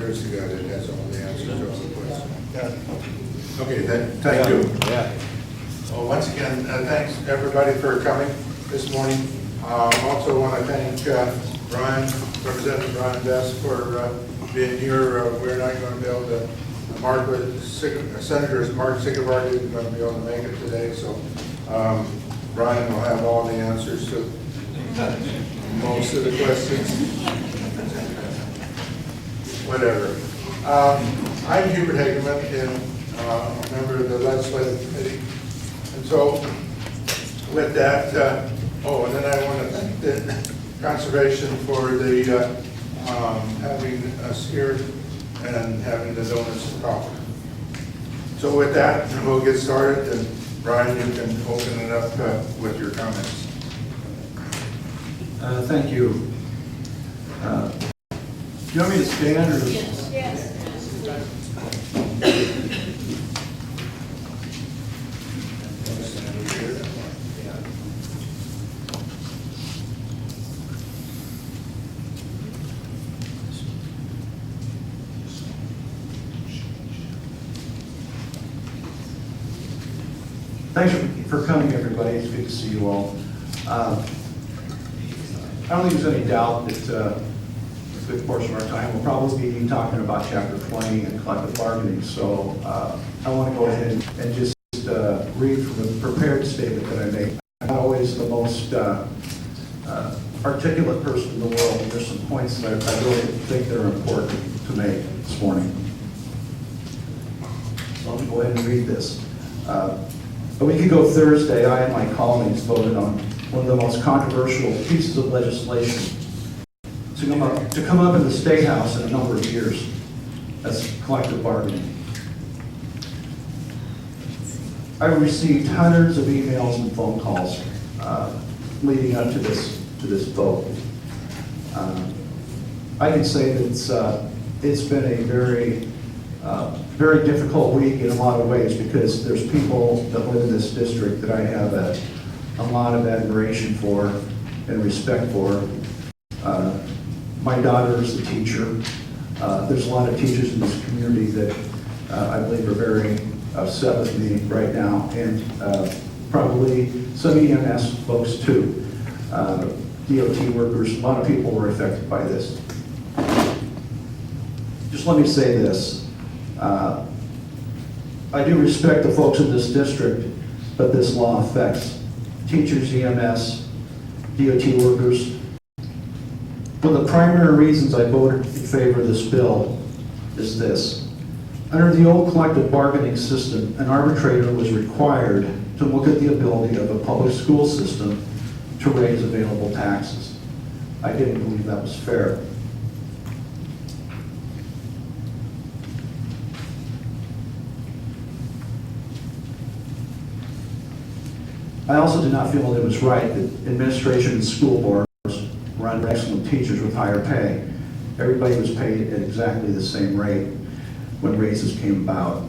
there's the guy that has all the answers to all the questions. Yeah. Okay, thank you. Yeah. Well, once again, thanks everybody for coming this morning. Also want to thank Brian, Representative Brian Best, for being here. We're not going to be able to, Senator Mark Sigabar isn't going to be able to make it today, so Brian will have all the answers to most of the questions. Whatever. I'm Hubert Hageman, and a member of the legislative committee. And so with that, and then I want to thank the conservation for the having us here and having the donuts and coffee. So with that, we'll get started, and Brian, you can open it up with your comments. Thank you. Do you want me to stand or? Yes. Thanks for coming, everybody. It's good to see you all. I don't think there's any doubt that a good portion of our time will probably be talking about Chapter 20 and collective bargaining. So I want to go ahead and just read from the prepared statement that I made. I'm not always the most articulate person in the world, and there's some points that I really think that are important to make this morning. So I'll go ahead and read this. A week ago Thursday, I and my colleagues voted on one of the most controversial pieces of legislation to come up in the State House in a number of years. That's collective bargaining. I received hundreds of emails and phone calls leading up to this vote. I can say that it's been a very difficult week in a lot of ways, because there's people that live in this district that I have a lot of admiration for and respect for. My daughter is a teacher. There's a lot of teachers in this community that I believe are very upset with me right now, and probably some EMS folks too. DOT workers, a lot of people were affected by this. Just let me say this. I do respect the folks in this district, but this law affects teachers, EMS, DOT workers. One of the primary reasons I voted in favor of this bill is this. Under the old collective bargaining system, an arbitrator was required to look at the ability of a public school system to raise available taxes. I didn't believe that was fair. I also did not feel that it was right that administration and school boards run excellent teachers with higher pay. Everybody was paid at exactly the same rate when raises came about.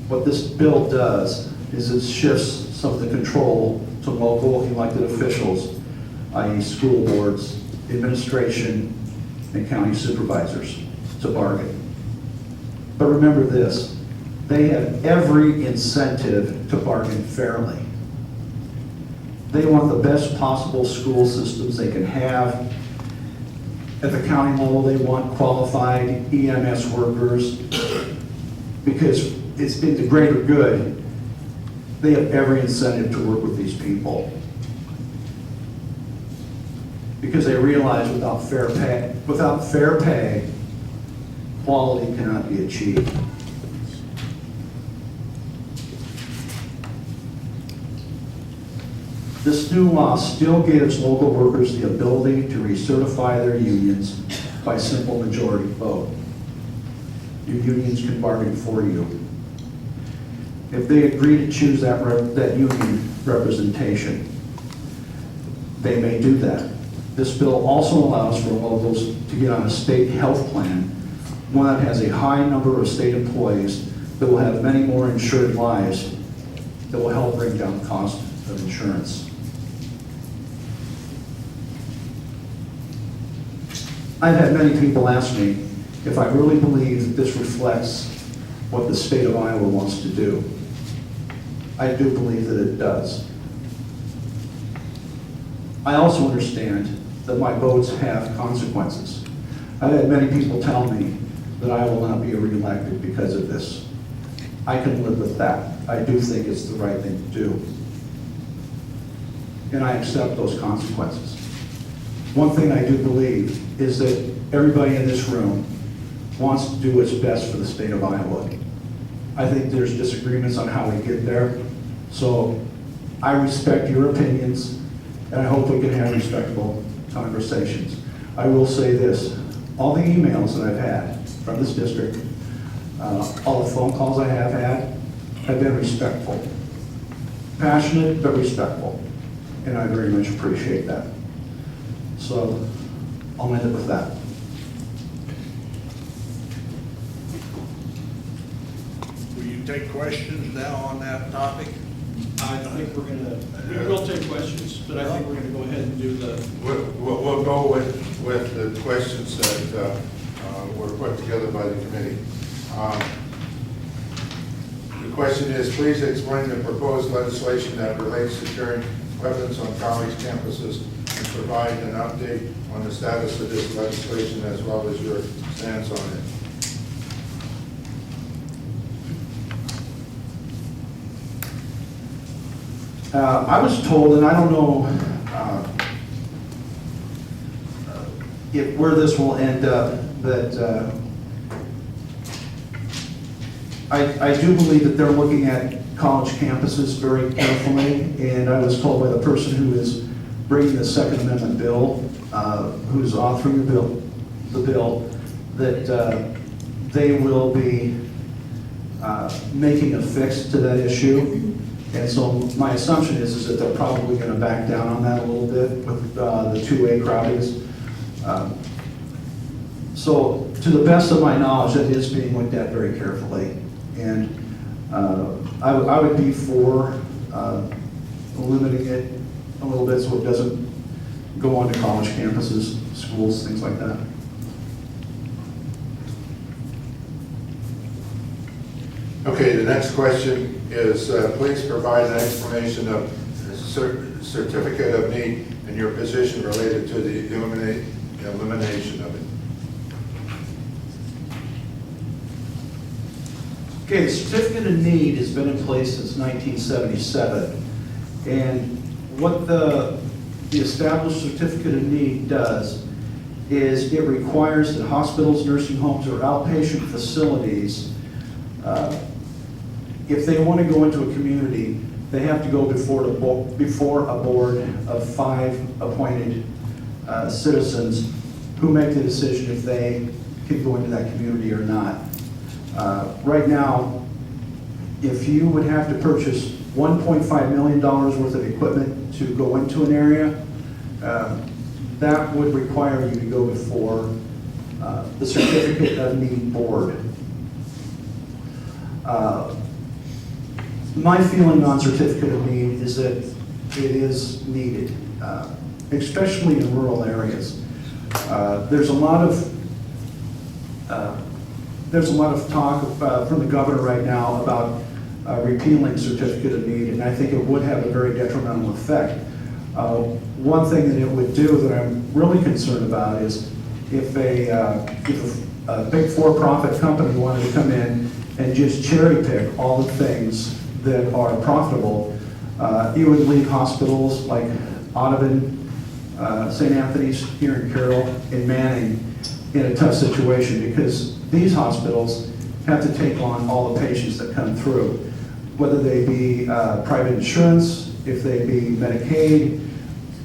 What this bill does is it shifts some of the control to local elected officials, i.e. school boards, administration, and county supervisors to bargain. But remember this. They have every incentive to bargain fairly. They want the best possible school systems they can have. At the county level, they want qualified EMS workers, because it's in the greater good. They have every incentive to work with these people, because they realize without fair pay, quality cannot be achieved. This new law still gives local workers the ability to recertify their unions by simple majority vote. Your unions can bargain for you. If they agree to choose that union representation, they may do that. This bill also allows for locals to get on a state health plan, one that has a high number of state employees that will have many more insured lives that will help bring down the cost of insurance. I've had many people ask me if I really believe that this reflects what the state of Iowa wants to do. I do believe that it does. I also understand that my votes have consequences. I've had many people tell me that I will not be reelected because of this. I can live with that. I do think it's the right thing to do. And I accept those consequences. One thing I do believe is that everybody in this room wants to do what's best for the state of Iowa. I think there's disagreements on how we get there. So I respect your opinions, and I hope we can have respectable conversations. I will say this, all the emails that I've had from this district, all the phone calls I have had been respectful. Passionate, but respectful. And I very much appreciate that. So I'll end it with that. Will you take questions now on that topic? I think we will take questions, but I think we're gonna go ahead and do the, We'll go with the questions that were put together by the committee. The question is, please explain the proposed legislation that relates to carrying weapons on college campuses and provide an update on the status of this legislation as well as your stance on it. I was told, and I don't know where this will end up, but I do believe that they're looking at college campuses very carefully, and I was told by the person who is bringing the Second Amendment bill, who's authoring the bill, that they will be making a fix to that issue. And so my assumption is that they're probably going to back down on that a little bit with the two-way crowdings. So to the best of my knowledge, that is being looked at very carefully. And I would be for limiting it a little bit so it doesn't go onto college campuses, schools, things like that. Okay, the next question is, please provide an explanation of the certificate of need and your position related to the elimination of it. Okay, the certificate of need has been in place since 1977. And what the established certificate of need does is it requires that hospitals, nursing homes, or outpatient facilities, if they want to go into a community, they have to go before a board of 5 appointed citizens who make the decision if they can go into that community or not. Right now, if you would have to purchase $1.5 million worth of equipment to go into an area, that would require you to go before the Certificate of Need Board. My feeling on certificate of need is that it is needed, especially in rural areas. There's a lot of talk from the governor right now about repealing certificate of need, and I think it would have a very detrimental effect. One thing that it would do that I'm really concerned about is if a big for-profit company wanted to come in and just cherry pick all the things that are profitable, you would leave hospitals like Audubon, St. Anthony's here in Carroll, and Manning in a tough situation, because these hospitals have to take on all the patients that come through, whether they be private insurance, if they be Medicaid,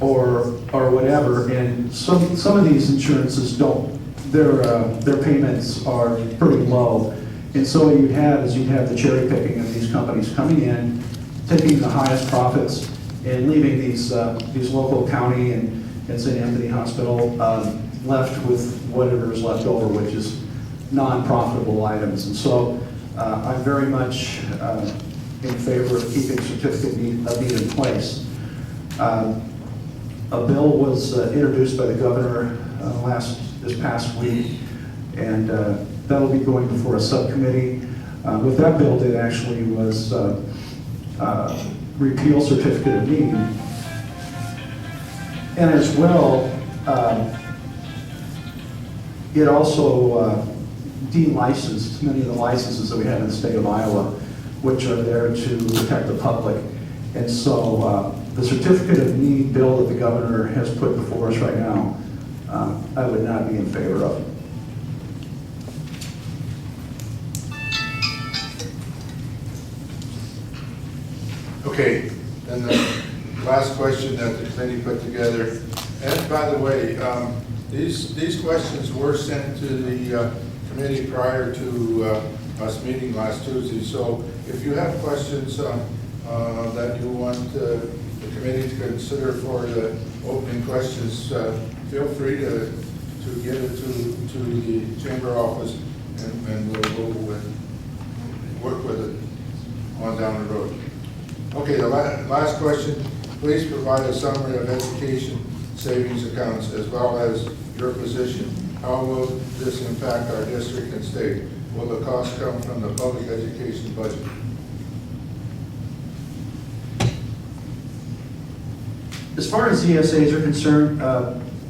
or whatever. And some of these insurances don't, their payments are pretty low. And so what you'd have is you'd have the cherry picking of these companies coming in, taking the highest profits, and leaving these local county and St. Anthony Hospital left with whatever is left over, which is non-profitable items. And so I'm very much in favor of keeping certificate of need in place. A bill was introduced by the governor this past week, and that'll be going before a subcommittee. What that bill did actually was repeal certificate of need, and as well, it also delicensed many of the licenses that we have in the state of Iowa, which are there to protect the public. And so the certificate of need bill that the governor has put before us right now, I would not be in favor of. Okay, and the last question that the committee put together, and by the way, these questions were sent to the committee prior to us meeting last Tuesday, so if you have questions that you want the committee to consider for the opening questions, feel free to give it to the chamber office, and we'll work with it on down the road. Okay, the last question, please provide a summary of education savings accounts as well as your position. How will this impact our district and state? Will the cost come from the public education budget? As far as ESAs are concerned,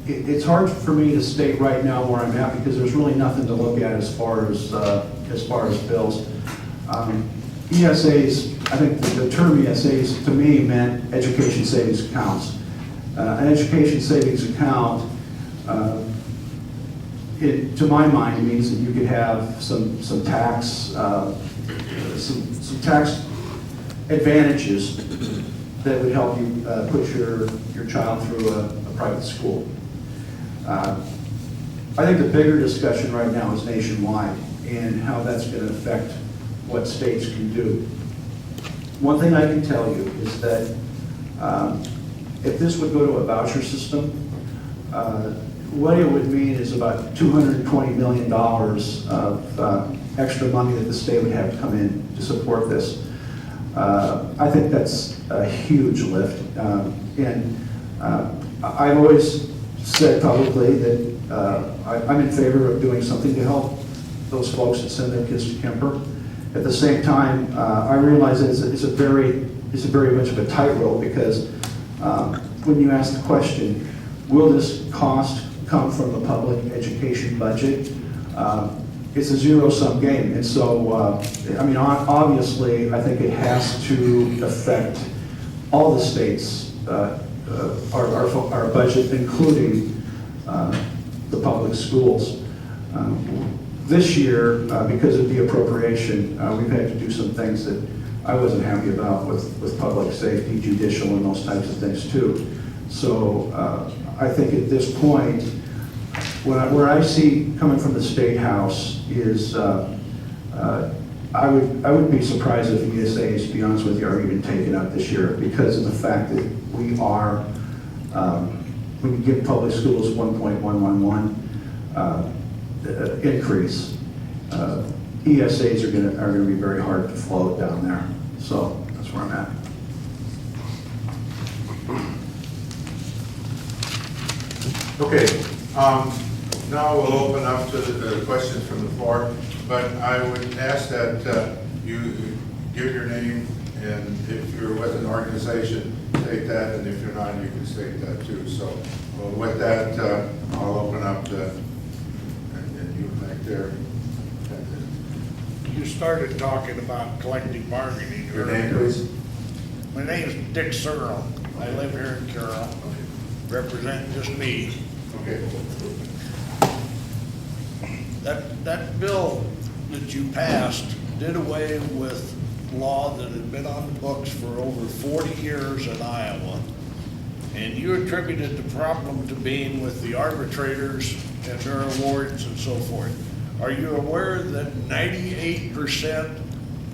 it's hard for me to state right now where I'm at because there's really nothing to look at as far as bills. ESAs, I think the term ESAs to me meant education savings accounts. An education savings account, to my mind, means that you could have some tax advantages that would help you put your child through a private school. I think the bigger discussion right now is nationwide and how that's going to affect what states can do. One thing I can tell you is that if this would go to a voucher system, what it would mean is about $220 million of extra money that the state would have to come in to support this. I think that's a huge lift. And I've always said publicly that I'm in favor of doing something to help those folks that send their kids to Kemper. At the same time, I realize that it's a very much of a tightrope because when you ask the question, will this cost come from the public education budget? It's a zero-sum game. And so, I mean, obviously, I think it has to affect all the states, our budget, including the public schools. This year, because of the appropriation, we've had to do some things that I wasn't happy about with public safety, judicial, and those types of things too. So I think at this point, where I see coming from the State House is I would be surprised if ESAs, to be honest with you, are even taken up this year because of the fact that we are, when you give public schools 1.111 increase, ESAs are going to be very hard to float down there. So that's where I'm at. Okay, now we'll open up to the questions from the floor, but I would ask that you give your name, and if you're with an organization, state that, and if you're not, you can state that too. So with that, I'll open up to, and you back there. You started talking about collective bargaining. Your name, please? My name is Dick Searle. I live here in Carroll, represent just me. Okay. That bill that you passed did away with law that had been on the books for over 40 years in Iowa. And you attributed the problem to being with the arbitrators and their awards and so forth. Are you aware that 98%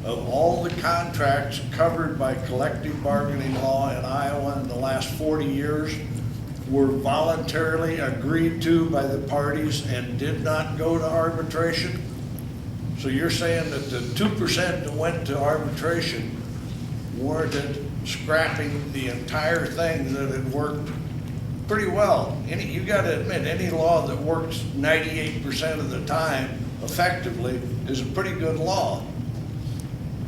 of all the contracts covered by collective bargaining law in Iowa in the last 40 years were voluntarily agreed to by the parties and did not go to arbitration? So you're saying that the 2% that went to arbitration warranted scrapping the entire thing that had worked pretty well. You gotta admit, any law that works 98% of the time effectively is a pretty good law.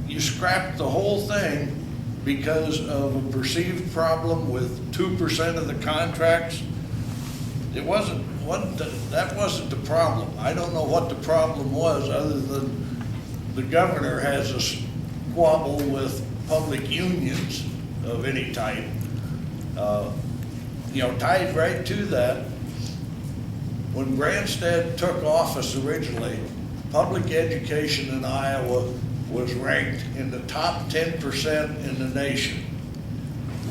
You scrap the whole thing because of a perceived problem with 2% of the contracts. That wasn't the problem. I don't know what the problem was, other than the governor has a squabble with public unions of any type. Tied right to that, when Branstad took office originally, public education in Iowa was ranked in the top 10% in the nation.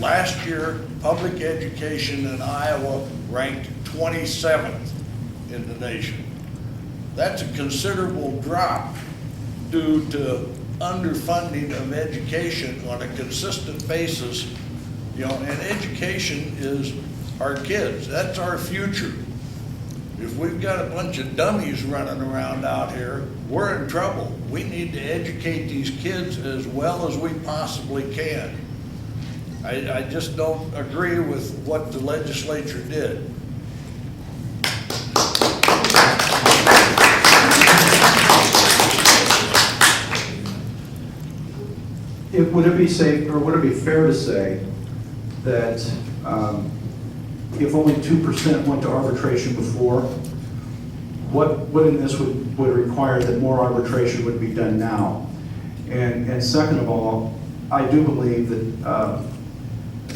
Last year, public education in Iowa ranked 27th in the nation. That's a considerable drop due to underfunding of education on a consistent basis. And education is our kids. That's our future. If we've got a bunch of dummies running around out here, we're in trouble. We need to educate these kids as well as we possibly can. I just don't agree with what the legislature did. Would it be safe, or would it be fair to say that if only 2% went to arbitration before, what in this would require that more arbitration would be done now? And second of all, I do believe that,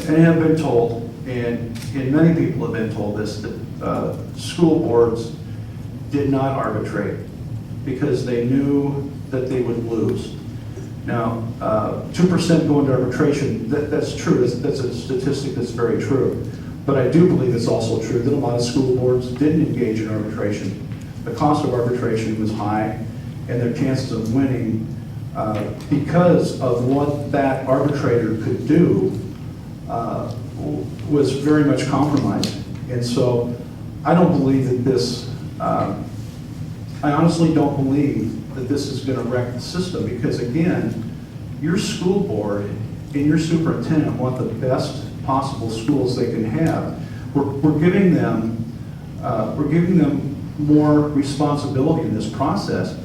and I have been told, and many people have been told this, that school boards did not arbitrate because they knew that they would lose. Now, 2% going to arbitration, that's true. That's a statistic that's very true. But I do believe it's also true that a lot of school boards didn't engage in arbitration. The cost of arbitration was high, and their chances of winning, because of what that arbitrator could do, was very much compromised. And so I don't believe that this, I honestly don't believe that this is going to wreck the system, because again, your school board and your superintendent want the best possible schools they can have. We're giving them more responsibility in this process,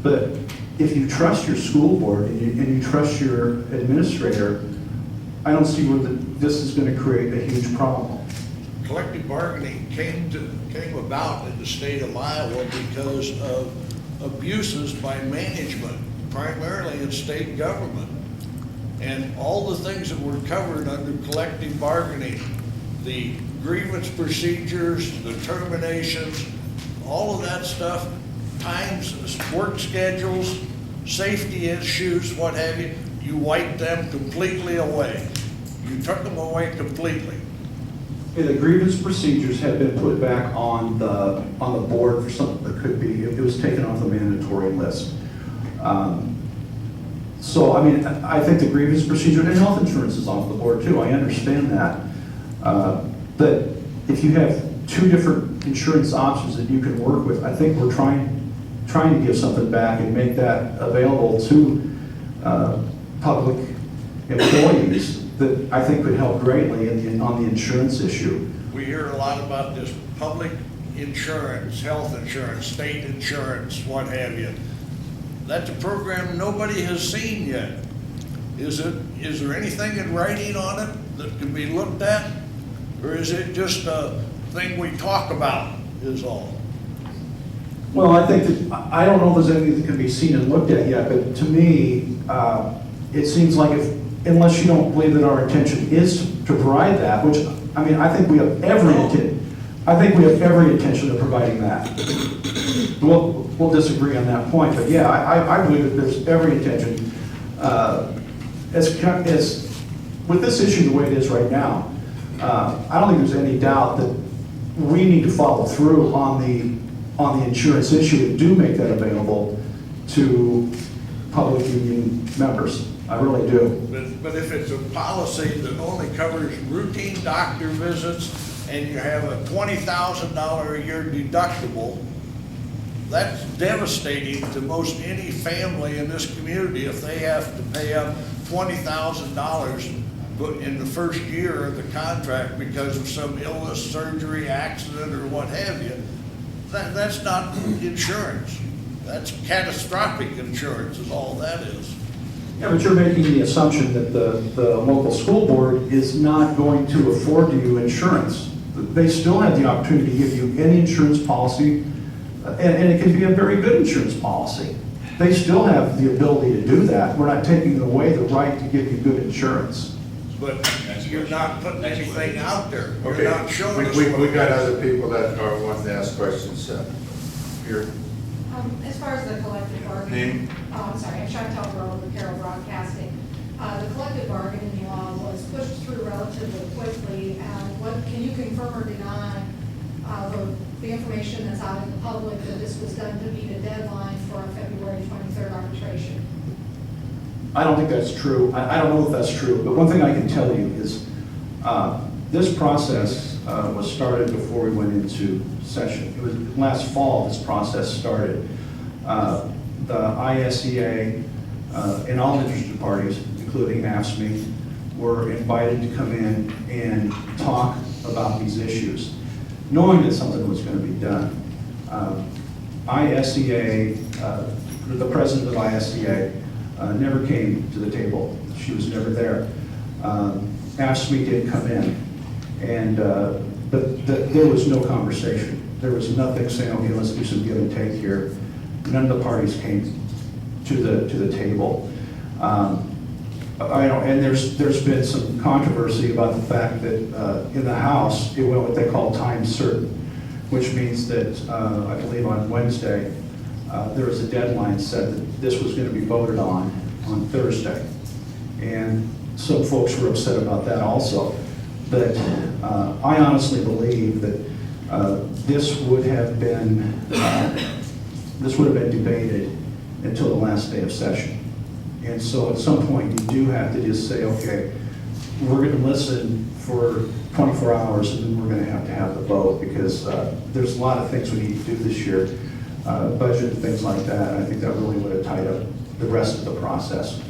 but if you trust your school board and you trust your administrator, I don't see where this is going to create a huge problem. Collective bargaining came about in the state of Iowa because of abuses by management, primarily in state government. And all the things that were covered under collective bargaining, the grievance procedures, the terminations, all of that stuff, times, work schedules, safety issues, what have you, you wiped them completely away. You took them away completely. Okay, the grievance procedures have been put back on the board for something that could be, it was taken off the mandatory list. So, I mean, I think the grievance procedure, and health insurance is off the board too, I understand that. But if you have two different insurance options that you can work with, I think we're trying to give something back and make that available to public employees that I think could help greatly on the insurance issue. We hear a lot about this public insurance, health insurance, state insurance, what have you. That's a program nobody has seen yet. Is there anything in writing on it that can be looked at? Or is it just a thing we talk about is all? Well, I think that, I don't know if there's anything that can be seen and looked at yet, but to me, it seems like unless you don't believe that our intention is to provide that, which, I mean, I think we have every intention of providing that. We'll disagree on that point, but yeah, I believe that there's every intention. As with this issue the way it is right now, I don't think there's any doubt that we need to follow through on the insurance issue and do make that available to public union members. I really do. But if it's a policy that only covers routine doctor visits and you have a $20,000 a year deductible, that's devastating to most any family in this community if they have to pay up $20,000 but in the first year of the contract because of some illness, surgery, accident, or what have you, that's not insurance. That's catastrophic insurance is all that is. Yeah, but you're making the assumption that the local school board is not going to afford you insurance. They still have the opportunity to give you any insurance policy, and it can be a very good insurance policy. They still have the ability to do that. We're not taking away the right to give you good insurance. But you're not putting anything out there. Okay, You're not showing us. we what- got other people that are wanting to ask questions. Here, As far as the collective bargaining. Name? I'm sorry, I'm Chantel Rowe with Carroll Broadcasting. The collective bargaining law was pushed through relatively quickly, and can you confirm or deny the information that's out in the public that this was done to meet a deadline for a February 23rd arbitration? I don't think that's true. I don't know if that's true, but one thing I can tell you is this process was started before we went into session. It was last fall this process started. The ISEA and all interested parties, including AFSCME, were invited to come in and talk about these issues, knowing that something was going to be done. ISEA, the president of ISEA, never came to the table. She was never there. AFSCME did come in, and but there was no conversation. There was nothing saying, okay, let's do some give and take here. None of the parties came to the table. I know, and there's been some controversy about the fact that in the House it went what they call time certain, which means that I believe on Wednesday there was a deadline set that this was going to be voted on Thursday, and some folks were upset about that also. But I honestly believe that this would have been debated until the last day of session. And so at some point you do have to just say, okay, we're going to listen for 24 hours and then we're going to have the vote, because there's a lot of things we need to do this year, budget and things like that. And I think that really would have tied up the rest of the process.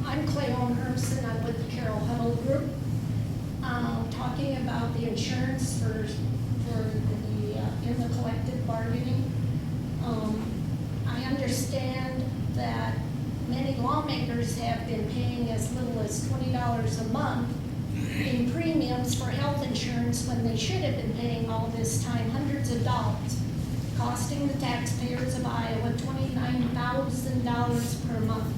I'm Cleone Hermson, I'm with the Carroll Huddle Group. Talking about the insurance for the, in the collective bargaining. I understand that many lawmakers have been paying as little as $20 a month in premiums for health insurance when they should have been paying all this time hundreds of dollars, costing the taxpayers of Iowa $29,000 per month.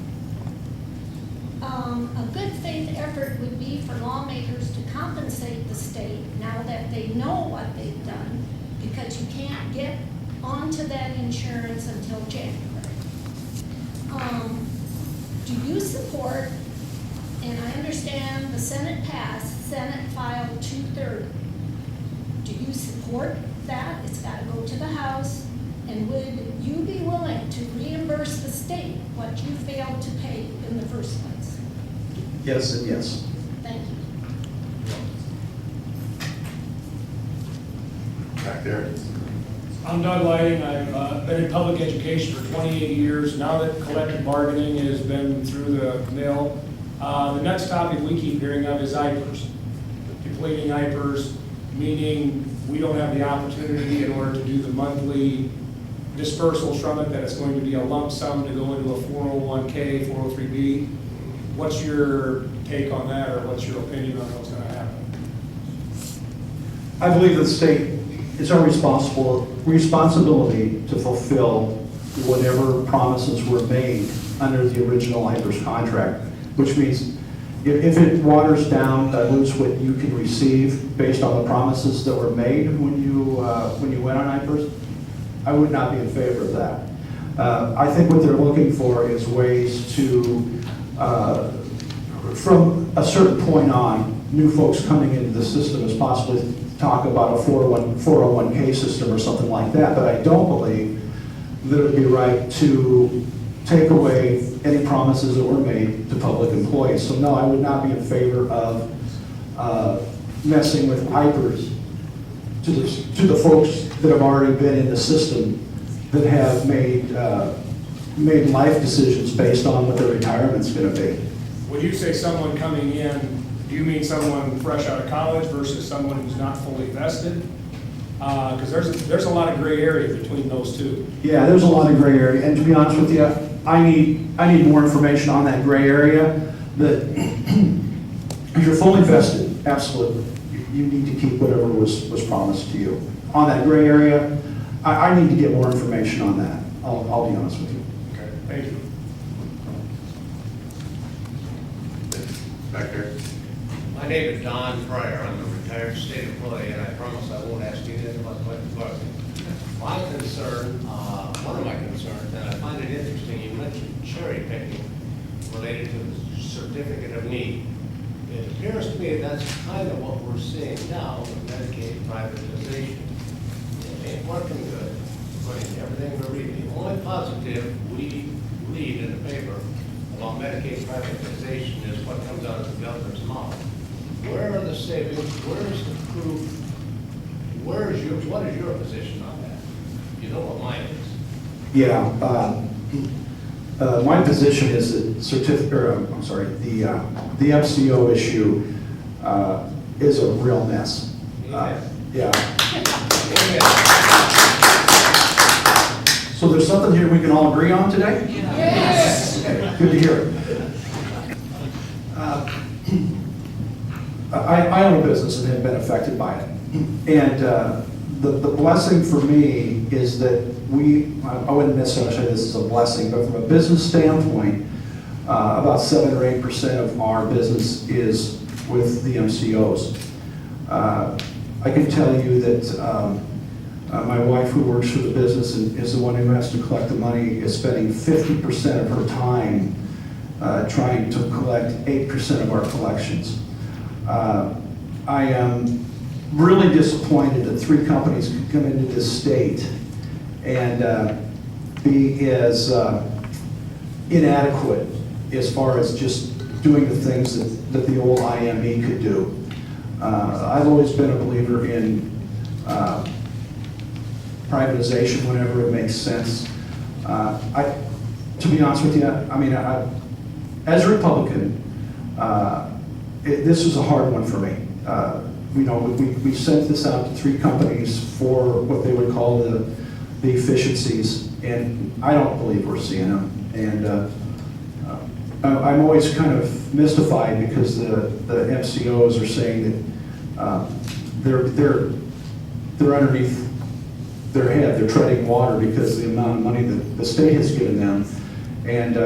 A good faith effort would be for lawmakers to compensate the state now that they know what they've done, because you can't get onto that insurance until January. Do you support, and I understand the Senate passed, Senate filed 230. Do you support that? It's got to go to the House. And would you be willing to reimburse the state what you failed to pay in the first place? Yes and yes. Thank you. back there. I'm Doug Lighting. I've been in public education for 28 years. Now that collective bargaining has been through the mill, the next topic we keep hearing of is IPERS. Depleting IPERS, meaning we don't have the opportunity in order to do the monthly dispersals from it, that it's going to be a lump sum to go into a 401k, 403b. What's your take on that, or what's your opinion on what's going to happen? I believe the state, it's our responsibility to fulfill whatever promises were made under the original IPERS contract, which means if it waters down, dilutes what you can receive based on the promises that were made when you went on IPERS, I would not be in favor of that. I think what they're looking for is ways to, from a certain point on, new folks coming into the system as possibly talk about a 401k system or something like that, but I don't believe that it would be right to take away any promises that were made to public employees. So no, I would not be in favor of messing with IPERS to the folks that have already been in the system that have made made life decisions based on what their retirement's gonna be. When you say someone coming in, do you mean someone fresh out of college versus someone who's not fully vested? Because there's a lot of gray area between those two. Yeah, there's a lot of gray area, and to be honest with you, I need more information on that gray area. That if you're fully vested, absolutely, you need to keep whatever was promised to you. On that gray area, I need to get more information on that. I'll be honest with you. Okay, thank you. Back there. My name is Don Pryor. I'm a retired state employee, and I promise I won't ask you anything about collective bargaining. My concern, one of my concerns, and I find it interesting, you mentioned cherry picking related to the certificate of need. It appears to me that's kind of what we're seeing now with Medicaid privatization. It ain't working good, according to everything we're reading. The only positive we read in the paper about Medicaid privatization is what comes out of the governor's mouth. Where are the savings? Where is the proof? What is your position on that? You know what mine is. Yeah, my position is that the MCO issue is a real mess. Yeah. So there's something here we can all agree on today? Yes. Okay, good to hear. I own a business and have been affected by it. And the blessing for me is that I wouldn't necessarily say this is a blessing, but from a business standpoint, about 7 or 8% of our business is with the MCOs. I can tell you that my wife, who works for the business and is the one who has to collect the money, is spending 50% of her time trying to collect 8% of our collections. I am really disappointed that 3 companies could come into this state and be as inadequate as far as just doing the things that the old IME could do. I've always been a believer in privatization whenever it makes sense. To be honest with you, I mean, as a Republican, this was a hard one for me. We sent this out to 3 companies for what they would call the efficiencies, and I don't believe we're seeing them. And I'm always kind of mystified because the MCOs are saying that they're underneath their head, they're treading water because of the amount of money that the state has given them. And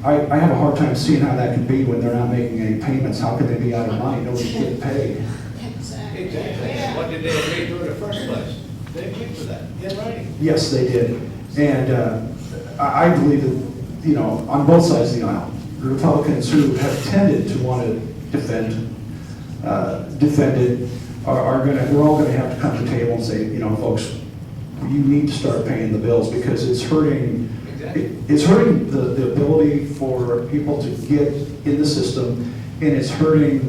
I have a hard time seeing how that can be when they're not making any payments. How can they be out of money? Nobody's getting paid. Exactly. Exactly. What did they agree to in the first place? They agreed to that, in writing. Yes, they did. And I believe that, on both sides of the aisle, the Republicans who have tended to want to defend it we're all gonna have to come to the table and say, folks, you need to start paying the bills because it's hurting. Exactly. It's hurting the ability for people to get in the system, and it's hurting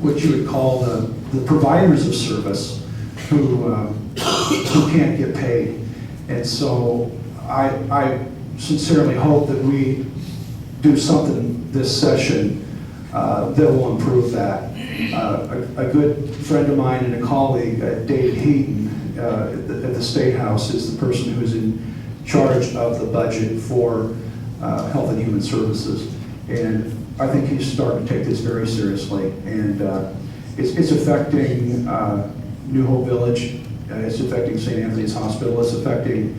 what you would call the providers of service who can't get paid. And so I sincerely hope that we do something this session that will improve that. A good friend of mine and a colleague, David Heaton, at the State House, is the person who's in charge of the budget for Health and Human Services. And I think he's starting to take this very seriously. And it's affecting New Hope Village, it's affecting St. Anthony's Hospital, it's affecting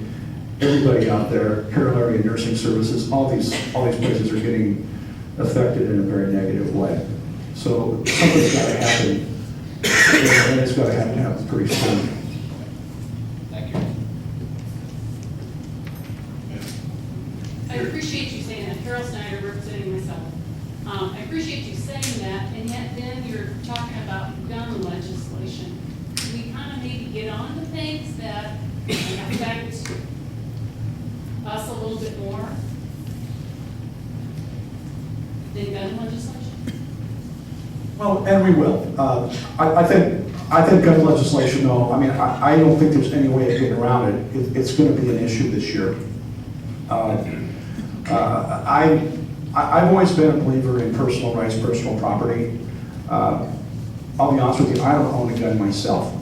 everybody out there, Carroll Area Nursing Services, all these places are getting affected in a very negative way. So something's got to happen, and it's got to happen pretty soon. Thank you. I appreciate you saying that, Carol Snyder, representing myself. I appreciate you saying that, and yet then you're talking about gun legislation. We kind of need to get on to things that affect us a little bit more than gun legislation. Well, and we will. I think gun legislation, though, I mean, I don't think there's any way of getting around it. It's going to be an issue this year. I've always been a believer in personal rights, personal property. I'll be honest with you, I don't own a gun myself.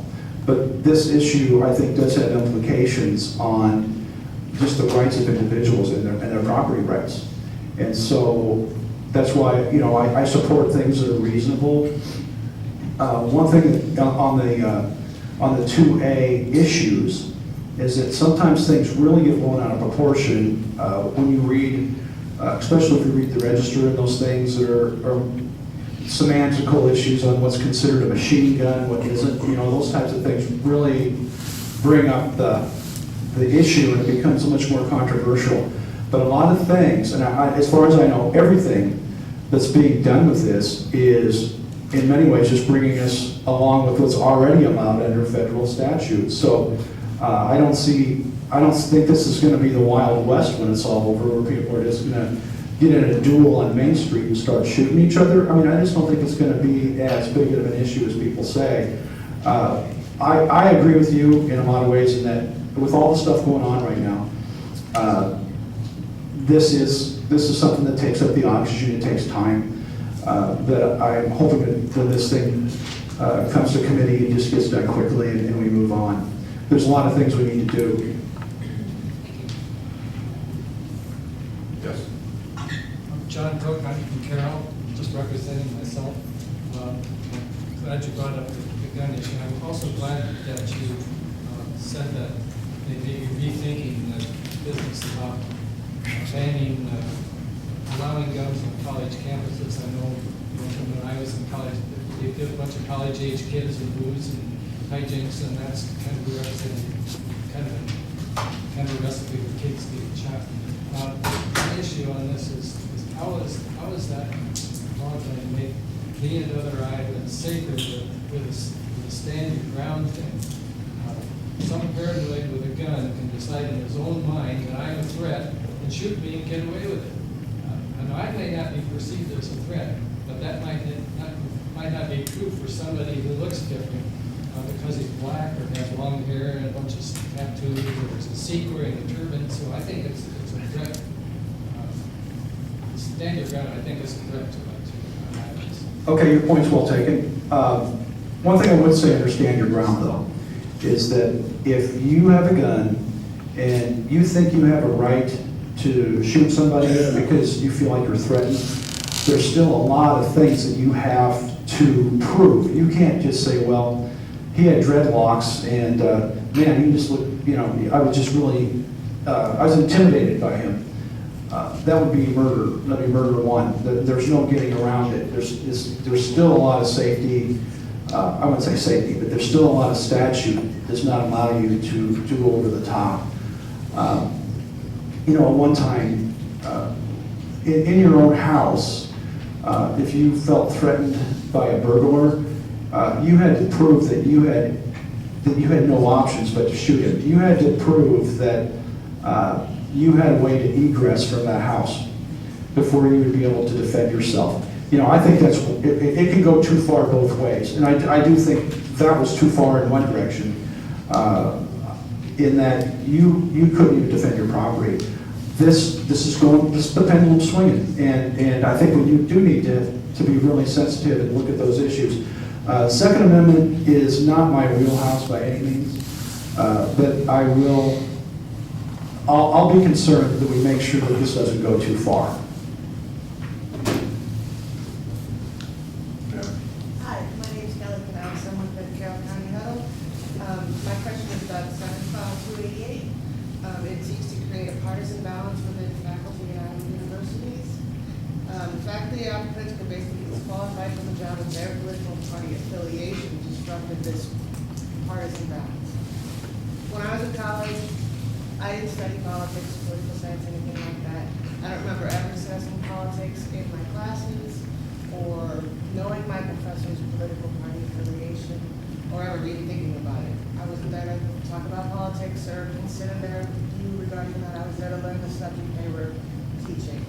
But this issue, I think, does have implications on just the rights of individuals and their property rights. And so that's why, you know, I support things that are reasonable. One thing on the 2A issues is that sometimes things really get blown out of proportion when you read, especially if you read the register and those things that are semantical issues on what's considered a machine gun, what isn't, you know, those types of things really bring up the issue, and it becomes much more controversial. But a lot of things, and as far as I know, everything that's being done with this is in many ways just bringing us along with what's already allowed under federal statute. So I don't think this is going to be the Wild West when it's all over, where people are just going to get in a duel on Main Street and start shooting each other. I mean, I just don't think it's going to be as big of an issue as people say. I agree with you in a lot of ways in that with all the stuff going on right now, this is something that takes up the oxygen. It takes time. That I'm hoping that this thing comes to committee and just gets done quickly and we move on. There's a lot of things we need to do. Yes. I'm John Cook, I'm from Carroll, just representing myself. Glad you brought up the gun issue. I'm also glad that you said that they may be rethinking the business about banning, allowing guns on college campuses. I know from when I was in college, they did a bunch of college-age kids and booze and hijinks, and that's kind of a recipe for kids getting shot. The issue on this is how is that law going to make me and other islands safer with a stand your ground thing? Some paranoid with a gun can decide in his own mind that I'm a threat and shoot me and get away with it. And I may not be perceived as a threat, but that might not be true for somebody who looks different because he's black or has long hair and a bunch of tattoos or is a Sikh wearing a turban. So I think it's a threat. Stand your ground, I think, is a threat to islands. Okay, your point's well taken. One thing I would say, understand your ground though, is that if you have a gun and you think you have a right to shoot somebody because you feel like you're threatened, there's still a lot of things that you have to prove. You can't just say, well, he had dreadlocks and man, he just looked, you know, I was just really, I was intimidated by him. That would be murder. That'd be murder one. There's no getting around it. There's still a lot of safety. I wouldn't say safety, but there's still a lot of statute that does not allow you to go over the top. You know, at one time, in your own house, if you felt threatened by a burglar, you had to prove that you had no options but to shoot him. You had to prove that you had a way to egress from that house before you would be able to defend yourself. You know, I think it can go too far both ways, and I do think that was too far in one direction, in that you couldn't even defend your property. This is the pendulum swinging, and I think we do need to be really sensitive and look at those issues. Second Amendment is not my wheelhouse by any means, but I'll be concerned that we make sure that this doesn't go too far. Hi, my name is Kelly Canales. I'm with the Carroll County Huddle. My question is about Senate File 288. It seeks to create a partisan balance within faculty at Iowa universities. Faculty applicants can basically be disqualified from the job if their political party affiliation disrupted this partisan balance. When I was in college, I didn't study politics, political science, anything like that. I don't remember ever discussing politics in my classes or knowing my professor's political party affiliation or ever even thinking about it. I wasn't there to talk about politics or consider their view regarding that. I was there to learn the subject they were teaching.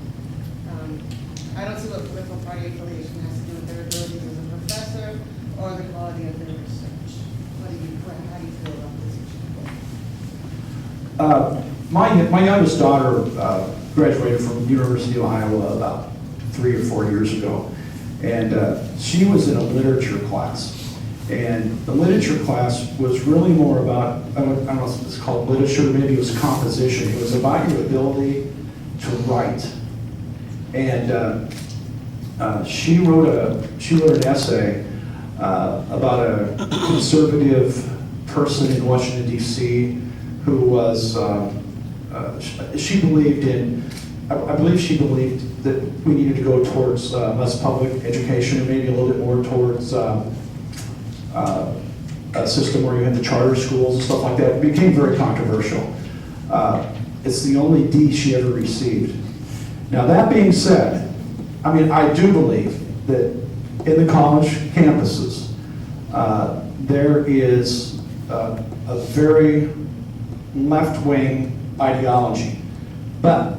I don't see what political party affiliation has to do with their abilities as a professor or the quality of their research. How do you feel about this issue? my youngest daughter graduated from University of Iowa about 3 or 4 years ago. And she was in a literature class. And the literature class was really more about, I don't know if it's called literature, maybe it was composition. It was about your ability to write. And she wrote an essay about a conservative person in Washington, D.C. who was, she believed in, I believe she believed that we needed to go towards less public education and maybe a little bit more towards a system where you had the charter schools and stuff like that. It became very controversial. It's the only D she ever received. Now that being said, I mean, I do believe that in the college campuses, there is a very left-wing ideology. But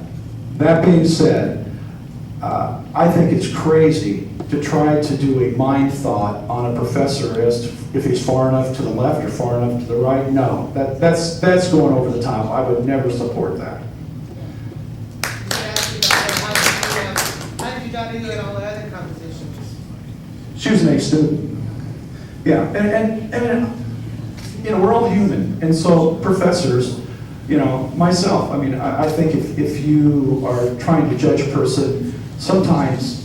that being said, I think it's crazy to try to do a mind thought on a professor as to if he's far enough to the left or far enough to the right. No, that's going over the top. I would never support that. How did your daughter do in all the other competitions? She was an A student. Yeah, and you know, we're all human, and so professors, you know, myself, I mean, I think if you are trying to judge a person, sometimes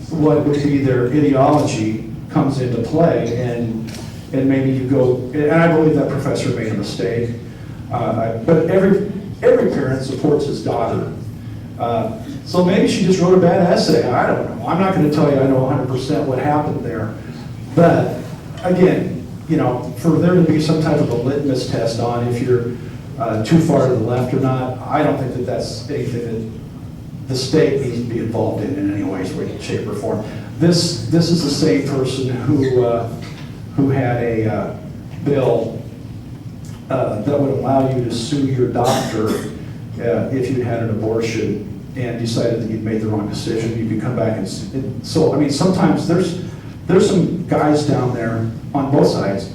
what would be their ideology comes into play, and maybe you go, and I believe that professor made a mistake, but every parent supports his daughter. So maybe she just wrote a bad essay, I don't know. I'm not going to tell you I know 100% what happened there, but again, you know, for there to be some type of a litmus test on if you're too far to the left or not, I don't think that that's anything that the state needs to be involved in any way, shape, or form. This is the same person who had a bill that would allow you to sue your doctor if you had an abortion and decided that you'd made the wrong decision. You could come back and so, I mean, sometimes there's some guys down there on both sides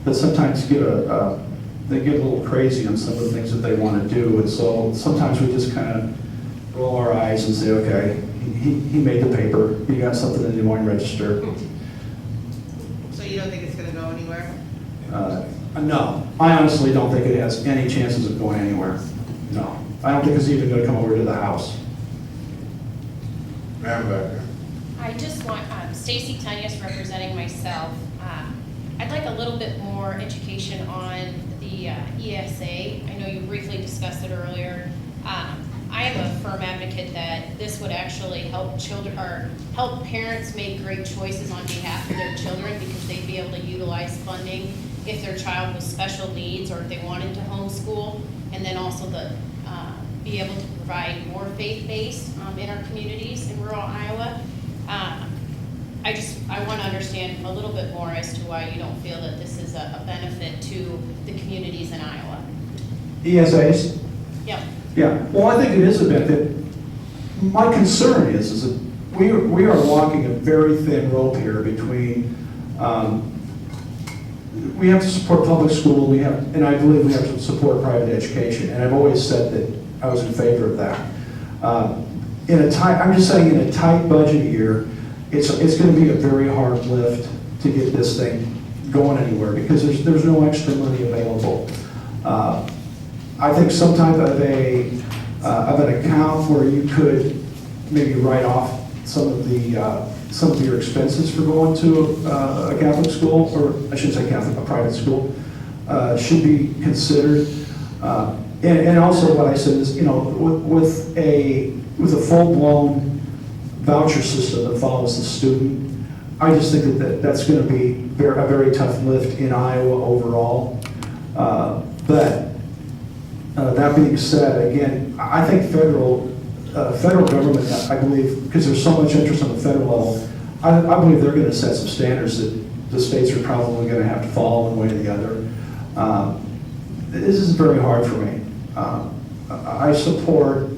that sometimes they get a little crazy on some of the things that they want to do, and so sometimes we just kind of roll our eyes and say, okay, he made the paper, he got something in the Des Moines Register. So you don't think it's going to go anywhere? No, I honestly don't think it has any chances of going anywhere. No, I don't think it's even going to come over to the House. Ma'am, back there. I just want, Stacy Tanyas representing myself. I'd like a little bit more education on the ESA. I know you briefly discussed it earlier. I am a firm advocate that this would actually help children or help parents make great choices on behalf of their children, because they'd be able to utilize funding if their child was special needs or if they wanted to homeschool, and then also be able to provide more faith-based in our communities in rural Iowa. I want to understand a little bit more as to why you don't feel that this is a benefit to the communities in Iowa. ESAs? Yep. Yeah, well, I think it is a benefit. My concern is that we are walking a very thin rope here between, we have to support public school, and I believe we have to support private education, and I've always said that I was in favor of that. I'm just saying, in a tight budget year, it's going to be a very hard lift to get this thing going anywhere, because there's no extra money available. I think some type of an account where you could maybe write off some of your expenses for going to a Catholic school, or I shouldn't say Catholic, a private school, should be considered. And also what I said is, you know, with a full-blown voucher system that follows the student, I just think that's going to be a very tough lift in Iowa overall. But that being said, again, I think federal government, I believe, because there's so much interest on the federal level, I believe they're going to set some standards that the states are probably going to have to follow one way or the other. This is very hard for me. I support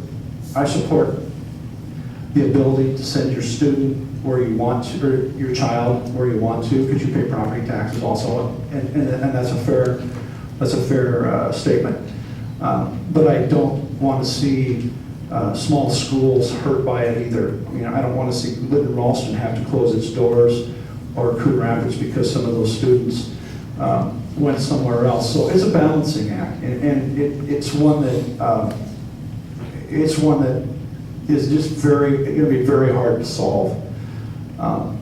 the ability to send your student where you want to, or your child where you want to, because you pay property taxes also, and that's a fair statement. But I don't want to see small schools hurt by it either. I mean, I don't want to see Linden Ralston have to close its doors or Coon Rapids because some of those students went somewhere else. So it's a balancing act, and it's one that is just going to be very hard to solve. So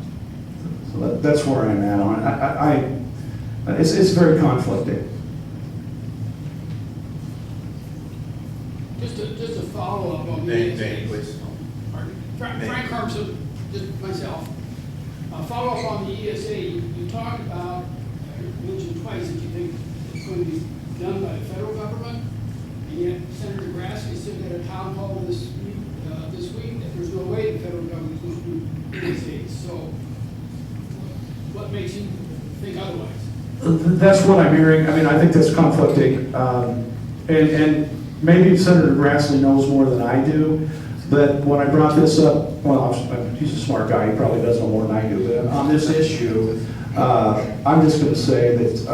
that's where I'm at on it. It's very conflicting. Just to follow up on the Name, please. Frank Harmson, just myself. Follow up on the ESA, you talked about, mentioned twice that you think it's going to be done by the federal government, and yet Senator Grassley said at a town hall this week that there's no way the federal government is going to do ESA. So what makes you think otherwise? That's what I'm hearing. I mean, I think that's conflicting. And maybe Senator Grassley knows more than I do, but when I brought this up, well, he's a smart guy, he probably does know more than I do, but on this issue, I'm just going to say that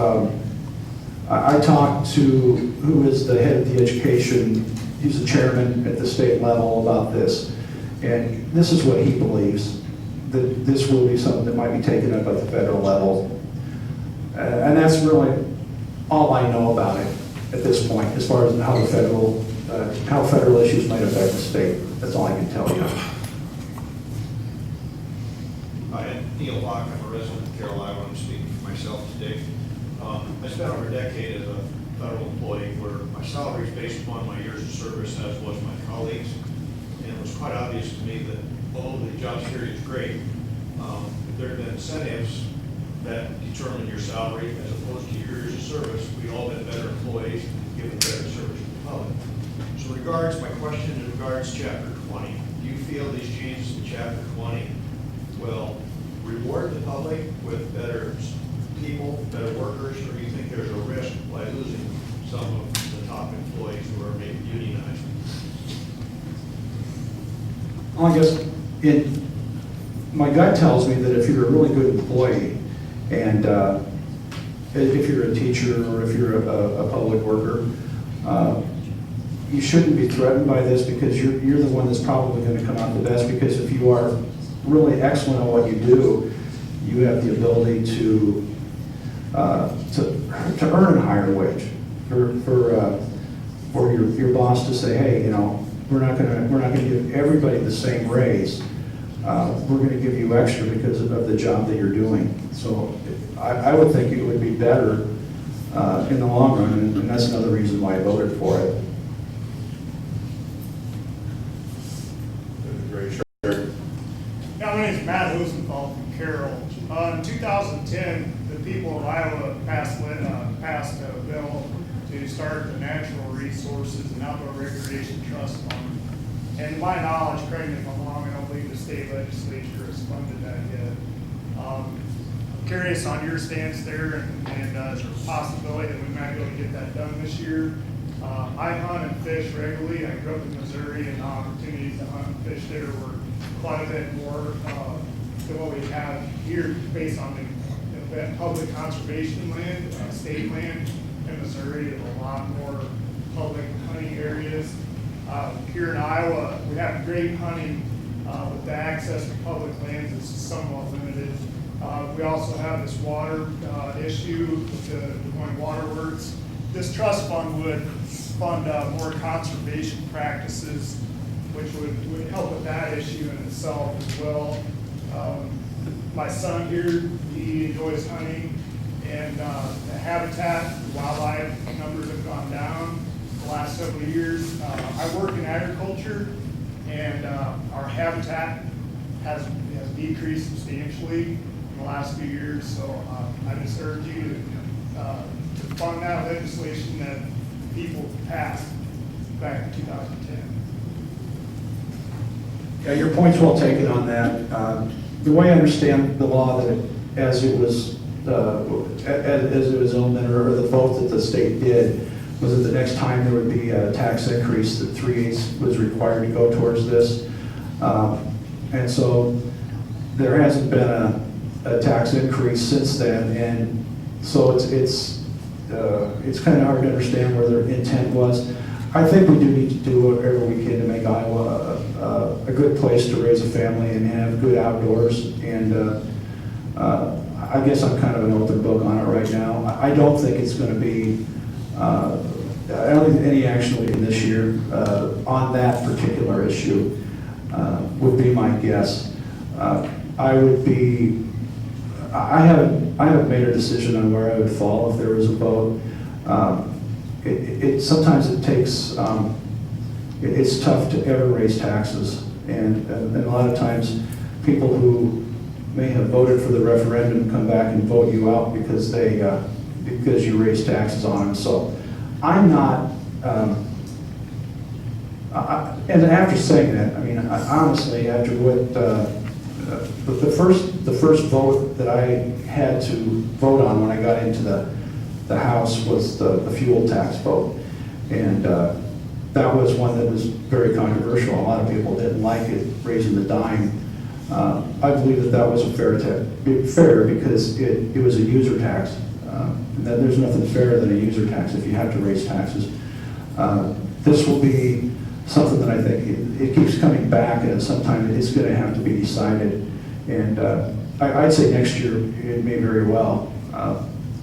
I talked to who is the head of the education, he's the chairman at the state level about this, and this is what he believes, that this will be something that might be taken up at the federal level. And that's really all I know about it at this point, as far as how federal issues might affect the state. That's all I can tell you. Hi, I'm Neil Bach. I'm a resident of Carroll, Iowa. I'm speaking for myself today. I spent over a decade as a federal employee where my salary is based upon my years of service, as was my colleagues. And it was quite obvious to me that although the job security is great, there have been incentives that determine your salary as opposed to your years of service. We've all been better employees, given better service to the public. So my question in regards to Chapter 20, do you feel these changes in Chapter 20 will reward the public with better people, better workers, or do you think there's a risk by losing some of the top employees who are maybe unionized? Well, I guess my gut tells me that if you're a really good employee, and if you're a teacher or if you're a public worker, you shouldn't be threatened by this because you're the one that's probably going to come out the best, because if you are really excellent at what you do, you have the ability to earn a higher wage for your boss to say, hey, you know, we're not going to give everybody the same raise. We're going to give you extra because of the job that you're doing. So I would think it would be better in the long run, and that's another reason why I voted for it. Yeah, my name is Matt Hosenthal from Carroll. In 2010, the people of Iowa passed a bill to start the Natural Resources and Outdoor Recreation Trust Fund. And to my knowledge, correct me if I'm wrong, I don't believe the state legislature has funded that yet. I'm curious on your stance there, and is there a possibility that we might be able to get that done this year? I hunt and fish regularly. I grew up in Missouri, and the opportunities to hunt and fish there were quite a bit more than what we have here based on the public conservation land, state land in Missouri. There's a lot more public hunting areas. Here in Iowa, we have great hunting, but the access to public lands is somewhat limited. We also have this water issue with the Des Moines Waterworks. This trust fund would fund more conservation practices, which would help with that issue in itself as well. My son here, he enjoys hunting, and the habitat, the wildlife numbers have gone down the last several years. I work in agriculture, and our habitat has decreased substantially in the last few years. So I just urge you to fund that legislation that people passed back in 2010. Yeah, your point's well taken on that. The way I understand the law, that as it was implemented, or the vote that the state did, was that the next time there would be a tax increase, that 3/8 was required to go towards this. And so there hasn't been a tax increase since then, and so it's it's kind of hard to understand where their intent was. I think we do need to do whatever we can to make Iowa a good place to raise a family and have good outdoors. And I guess I'm kind of an open book on it right now. I don't think it's going to be, I don't think any action will be this year on that particular issue would be my guess. I haven't made a decision on where I would fall if there was a vote. Sometimes it takes, it's tough to ever raise taxes. And a lot of times, people who may have voted for the referendum come back and vote you out because because you raise taxes on them. So I'm not, and after saying that, I mean, honestly, after what, the first vote that I had to vote on when I got into the House was the fuel tax vote. And that was one that was very controversial. A lot of people didn't like it, raising the dime. I believe that was fair because it was a user tax. And that there's nothing fairer than a user tax if you have to raise taxes. This will be something that I think it keeps coming back, and sometime it's going to have to be decided. And I'd say next year it may very well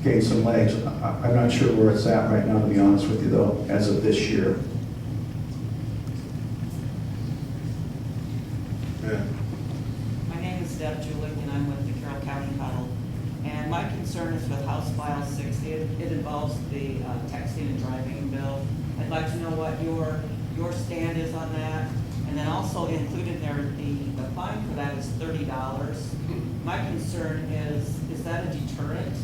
gain some legs. I'm not sure where it's at right now, to be honest with you, though, as of this year. Yeah. My name is Deb Julie, and I'm with the Carroll County Huddle. And my concern is with House File 60. It involves the texting and driving bill. I'd like to know what your stand is on that. And then also included there, the fine for that is $30. My concern is that a deterrent?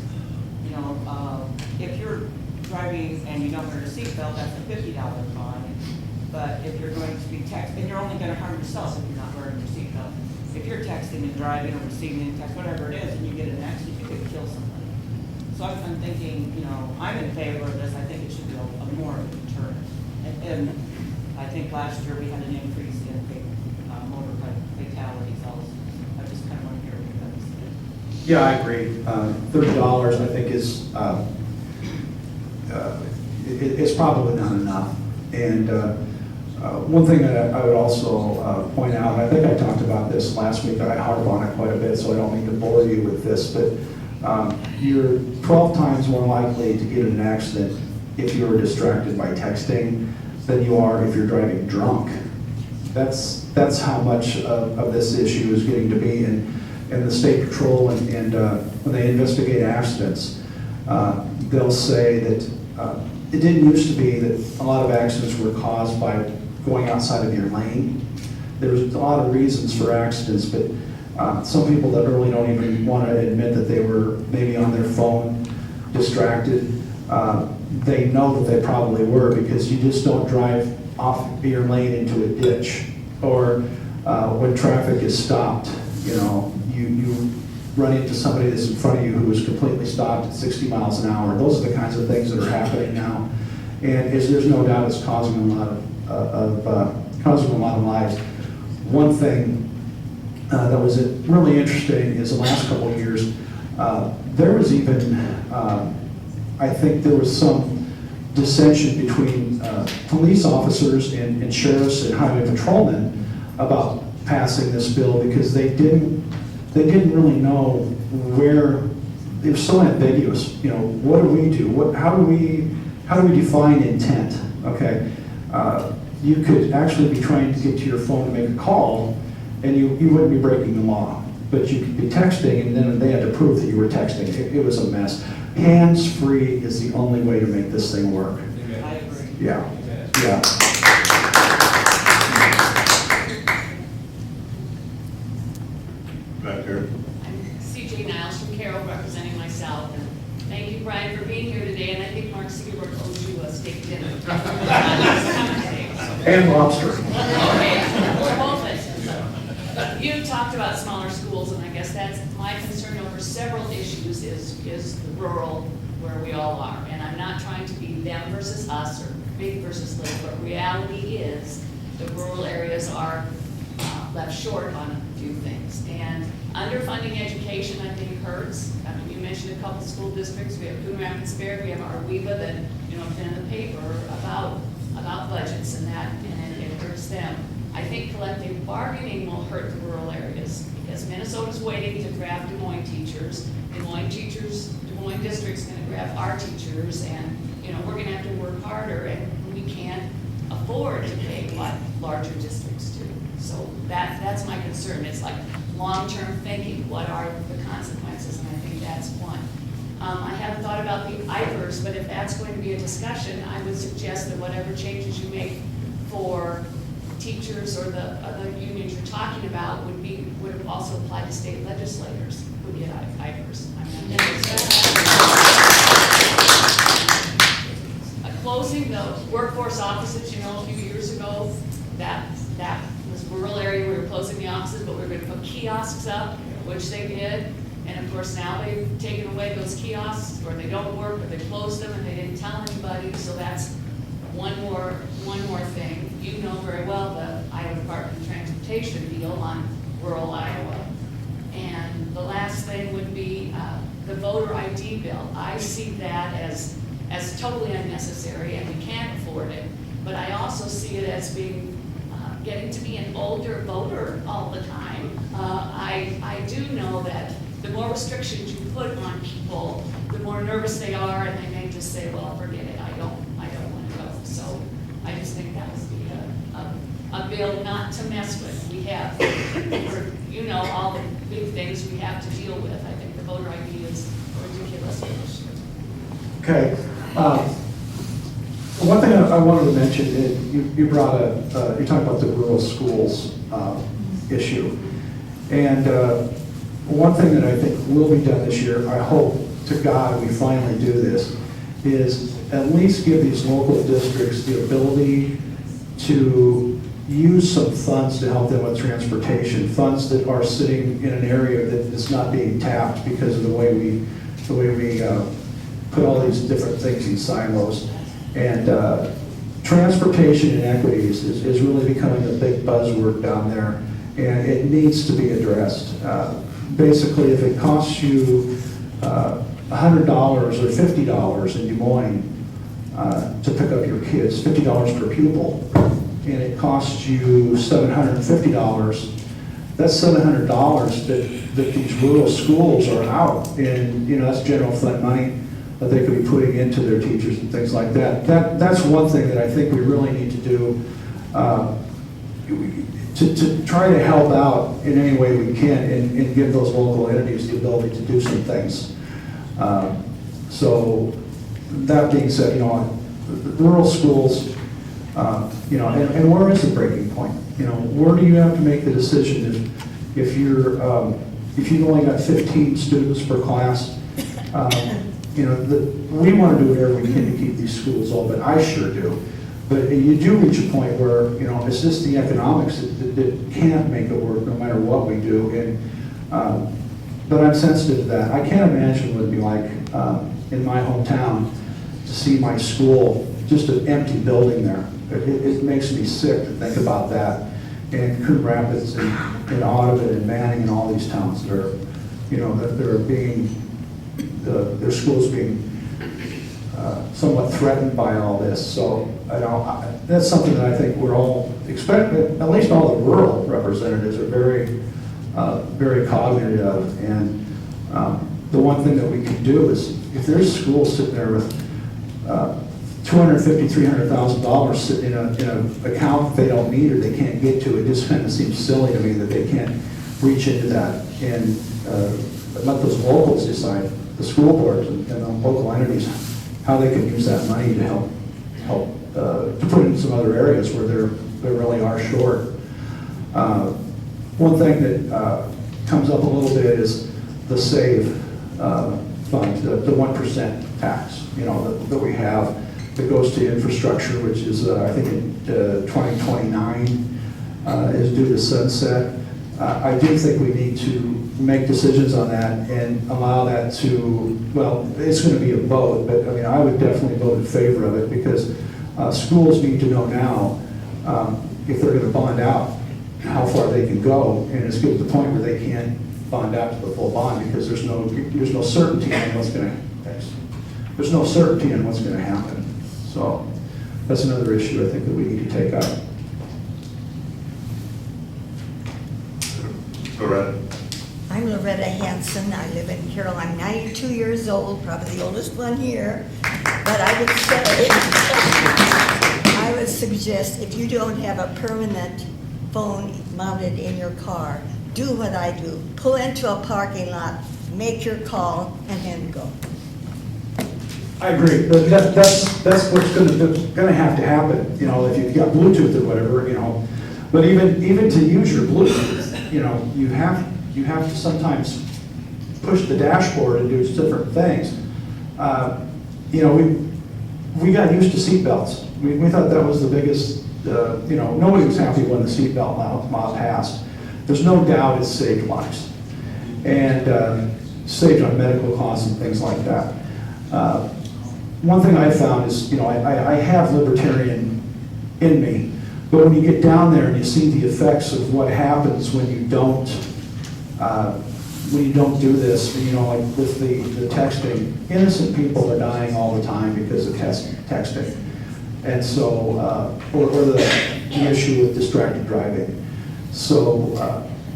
You know, if you're driving and you don't wear a seatbelt, that's a $50 fine. But if you're going to be texting, and you're only going to harm yourself if you're not wearing your seatbelt. If you're texting and driving or receiving a text, whatever it is, and you get an accident, you could kill somebody. So I'm thinking, you know, I'm in favor of this. I think it should be a more of a deterrent. And I think last year we had an increase in motor fatalities also. I just kind of want to hear what you have to say. Yeah, I agree. $30, I think, is it's probably not enough. And one thing that I would also point out, and I think I talked about this last week, I harp on it quite a bit, so I don't mean to bore you with this, but you're 12 times more likely to get in an accident if you were distracted by texting than you are if you're driving drunk. That's how much of this issue is getting to be. And the state patrol and when they investigate accidents, they'll say that it didn't used to be that a lot of accidents were caused by going outside of your lane. There's a lot of reasons for accidents, but some people that really don't even want to admit that they were maybe on their phone, distracted. They know that they probably were, because you just don't drive off your lane into a ditch, or when traffic is stopped, you know, you run into somebody that's in front of you who is completely stopped at 60 miles an hour. Those are the kinds of things that are happening now, and there's no doubt it's causing a lot of lives. One thing that was really interesting is the last couple of years, there was even, I think there was some dissension between police officers and sheriffs and highway patrolmen about passing this bill, because they didn't really know where. It was so ambiguous. You know, what do we do? How do we define intent? Okay, you could actually be trying to get to your phone to make a call, and you wouldn't be breaking the law, but you could be texting, and then they had to prove that you were texting. It was a mess. Hands-free is the only way to make this thing work. I agree. Yeah, yeah. Back there. I'm CJ Niles from Carroll, representing myself, and thank you, Brian, for being here today, and I think Mark Seabrook owes you a steak dinner. And lobster. Okay, both places. You talked about smaller schools, and I guess that's my concern over several issues is the rural, where we all are. And I'm not trying to be them versus us or big versus little, but reality is the rural areas are left short on a few things. And underfunding education, I think, hurts. I mean, you mentioned a couple school districts, we have Coon Rapids Fair, we have our WEVA that, you know, have been in the paper about budgets and that, and it hurts them. I think collective bargaining will hurt the rural areas, because Minnesota's waiting to grab Des Moines teachers. Des Moines district's gonna grab our teachers, and, you know, we're gonna have to work harder, and we can't afford to pay what larger districts do. So that's my concern. It's like long-term thinking, what are the consequences, and I think that's one. I haven't thought about the IVERS, but if that's going to be a discussion, I would suggest that whatever changes you make for teachers or the other unions you're talking about would also apply to state legislators who get IVERS. Closing the workforce offices, you know, a few years ago, that was rural area, we were closing the offices, but we were gonna put kiosks up, which they did. And of course, now they've taken away those kiosks, or they don't work, or they closed them and they didn't tell anybody, so that's one more thing. You know very well the Iowa Department of Transportation deal on rural Iowa. And the last thing would be the voter ID bill. I see that as totally unnecessary, and we can't afford it. But I also see it as being getting to be an older voter all the time. I do know that the more restrictions you put on people, the more nervous they are, and they may just say, well, forget it, I don't want to go. So I just think that would be a bill not to mess with. We have, you know, all the big things we have to deal with. I think the voter ID is a ridiculous issue. Okay. One thing I wanted to mention, you brought you talked about the rural schools issue. And one thing that I think will be done this year, I hope to God we finally do this, is at least give these local districts the ability to use some funds to help them with transportation, funds that are sitting in an area that is not being tapped because of the way we put all these different things in silos. And transportation inequities is really becoming a big buzzword down there, and it needs to be addressed. Basically, if it costs you $100 or $50 in Des Moines to pick up your kids, $50 per pupil, and it costs you $750, that's $700 that these rural schools are out, and you know that's general fund money that they could be putting into their teachers and things like that. That's one thing that I think we really need to do to try to help out in any way we can and give those local entities the ability to do some things. So that being said, you know, rural schools, you know, and where is the breaking point? You know, where do you have to make the decision if you've only got 15 students per class? You know, we want to do whatever we can to keep these schools open. I sure do. But you do reach a point where, you know, it's just the economics that can't make it work no matter what we do. And but I'm sensitive to that. I can't imagine what it'd be like in my hometown to see my school, just an empty building there. It makes me sick to think about that. And Coon Rapids and Audubon and Manning and all these towns that are, you know, that they're being, their schools being somewhat threatened by all this. So that's something that I think we're all expecting, at least all the rural representatives are very, very cognizant of. And the one thing that we can do is, if there's schools sitting there with $250,000, $300,000 sitting in an account they don't need or they can't get to, it just kind of seems silly to me that they can't reach into that and let those locals decide, the school boards and the local entities, how they can use that money to help to put in some other areas where they really are short. One thing that comes up a little bit is the SAVE fund, the 1% tax, you know, that we have that goes to infrastructure, which is I think in 2029 is due to sunset. I do think we need to make decisions on that and allow that to, well, it's going to be a vote, but I mean, I would definitely vote in favor of it because schools need to know now if they're going to bond out how far they can go, and it's getting to the point where they can't bond out to the full bond because there's no certainty on what's gonna, there's no certainty on what's gonna happen. So that's another issue I think that we need to take up. Loretta? I'm Loretta Hanson. I live in Carroll. I'm 92 years old, probably the oldest one here. But I would say, I would suggest if you don't have a permanent phone mounted in your car, do what I do. Pull into a parking lot, make your call, and then go. I agree, but that's what's gonna have to happen, you know, if you've got Bluetooth or whatever, you know. But even to use your Bluetooth, you know, you have to sometimes push the dashboard and do different things. You know, we got used to seatbelts. We thought that was the biggest, you know, nobody was happy when the seatbelt law passed. There's no doubt it's saved lives. And saved on medical costs and things like that. One thing I found is, you know, I have libertarian in me, but when you get down there and you see the effects of what happens when you don't do this, you know, like with the texting, innocent people are dying all the time because of texting. And so, or the issue with distracted driving. So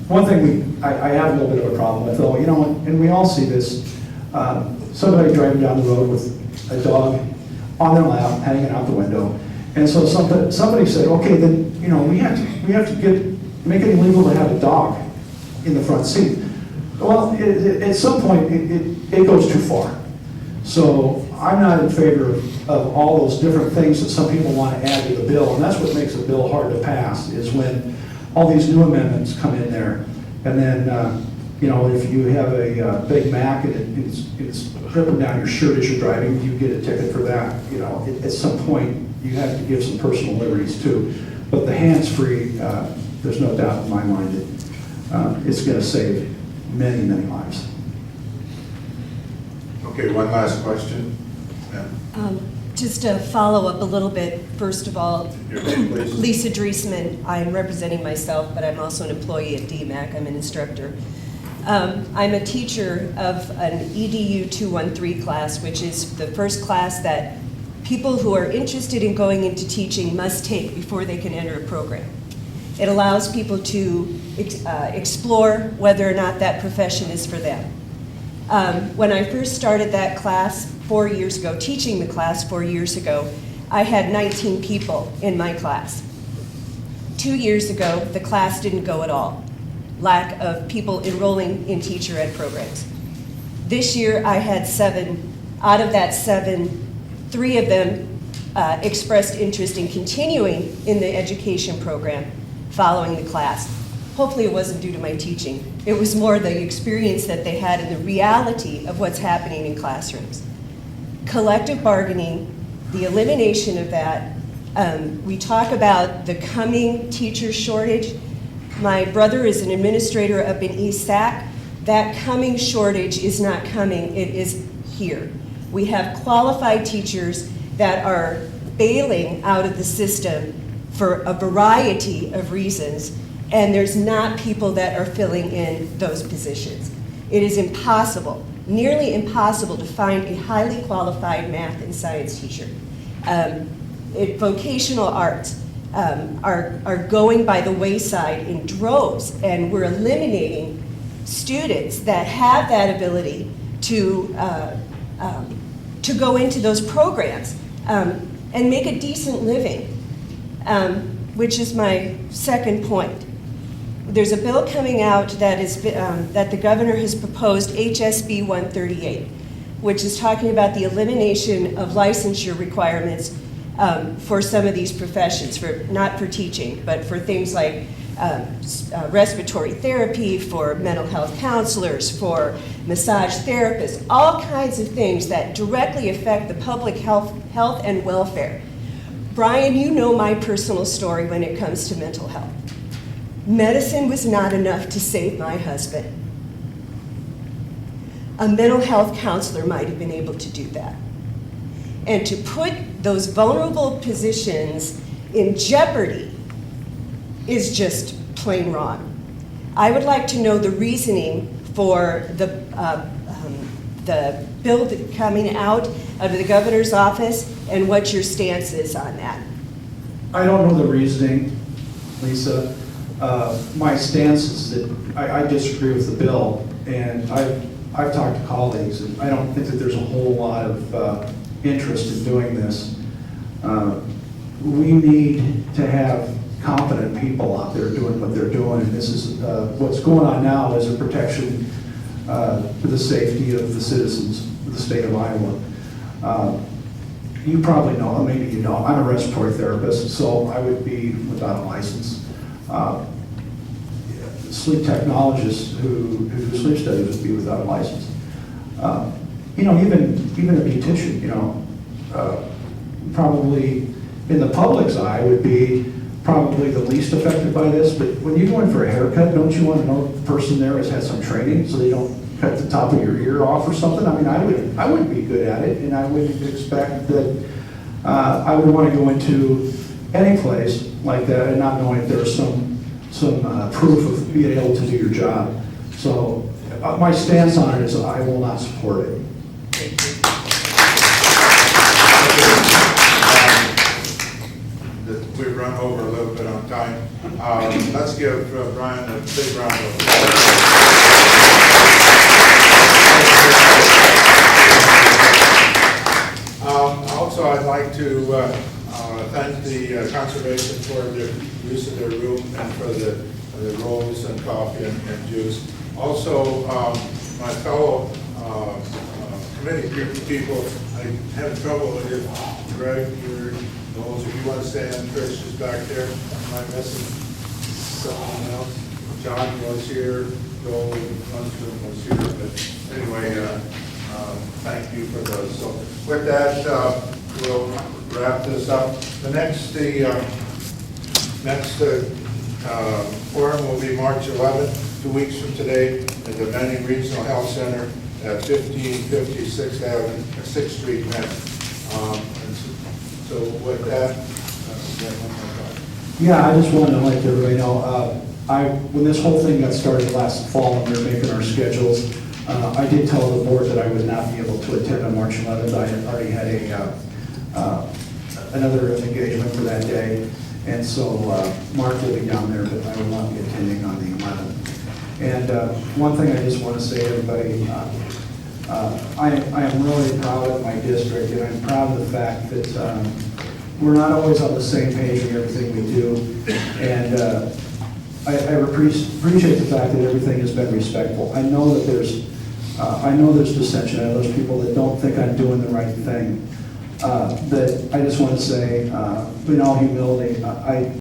one thing I have a little bit of a problem with, though, you know, and we all see this, somebody driving down the road with a dog on their lap, hanging out the window. And so somebody said, okay, then, you know, we have to make it illegal to have a dog in the front seat. Well, at some point, it goes too far. So I'm not in favor of all those different things that some people want to add to the bill, and that's what makes a bill hard to pass, is when all these new amendments come in there, and then, you know, if you have a Big Mac and it's dripping down your shirt as you're driving, you get a ticket for that. You know, at some point, you have to give some personal liberties too. But the hands-free, there's no doubt in my mind that it's going to save many, many lives. Okay, one last question. Just to follow up a little bit, first of all, Your name, please. Lisa Driesman, I'm representing myself, but I'm also an employee at DMAC, I'm an instructor. I'm a teacher of an EDU 213 class, which is the first class that people who are interested in going into teaching must take before they can enter a program. It allows people to explore whether or not that profession is for them. When I first started that class 4 years ago, teaching the class 4 years ago, I had 19 people in my class. 2 years ago, the class didn't go at all. Lack of people enrolling in teacher ed programs. This year, I had 7. Out of that 7, 3 of them expressed interest in continuing in the education program following the class. Hopefully it wasn't due to my teaching. It was more the experience that they had and the reality of what's happening in classrooms. Collective bargaining, the elimination of that. We talk about the coming teacher shortage. My brother is an administrator up in East Sac. That coming shortage is not coming, it is here. We have qualified teachers that are bailing out of the system for a variety of reasons, and there's not people that are filling in those positions. It is impossible, nearly impossible, to find a highly qualified math and science teacher. Vocational arts are going by the wayside in droves, and we're eliminating students that have that ability to go into those programs and make a decent living, which is my second point. There's a bill coming out that the governor has proposed, HSB 138, which is talking about the elimination of licensure requirements for some of these professions, not for teaching, but for things like respiratory therapy, for mental health counselors, for massage therapists, all kinds of things that directly affect the public health and welfare. Brian, you know my personal story when it comes to mental health. Medicine was not enough to save my husband. A mental health counselor might have been able to do that. And to put those vulnerable positions in jeopardy is just plain wrong. I would like to know the reasoning for the bill coming out of the governor's office and what your stance is on that. I don't know the reasoning, Lisa. My stance is that I disagree with the bill, and I've talked to colleagues, and I don't think that there's a whole lot of interest in doing this. We need to have competent people out there doing what they're doing, and this is what's going on now is a protection for the safety of the citizens of the state of Iowa. You probably know, or maybe you don't, I'm a respiratory therapist, so I would be without a license. Sleep technologists who do sleep studies would be without a license. Even a beautician, probably in the public's eye would be probably the least affected by this, but when you go in for a haircut, don't you want to know the person there has had some training so they don't cut the top of your ear off or something? I mean, I wouldn't be good at it, and I wouldn't expect that I would want to go into any place like that and not knowing if there's some proof of being able to do your job. So my stance on it is I will not support it. We've run over a little bit on time. Let's give Brian a big round of applause. Also, I'd like to thank the Conservation for the use of their room and for the rolls and coffee and juice. Also, my fellow committee group of people, I have trouble if Greg, those, if you want to stand, Trish is back there. Am I missing someone else? John was here, Joel Lundstrom was here, but anyway, thank you for those. So with that, we'll wrap this up. The next forum will be March 11th, 2 weeks from today, at the Manning Regional Health Center at 1550 6th Street, Manning. So with that, Yeah, I just wanted to let everybody know, when this whole thing got started last fall and we were making our schedules, I did tell the board that I would not be able to attend on March 11th. I had already had another engagement for that day, and so Mark will be down there, but I will not be attending on the 11th. And one thing I just want to say to everybody, I am really proud of my district, and I'm proud of the fact that we're not always on the same page in everything we do. And I appreciate the fact that everything has been respectful. I know that there's dissension. I know there's people that don't think I'm doing the right thing. That I just want to say, in all humility,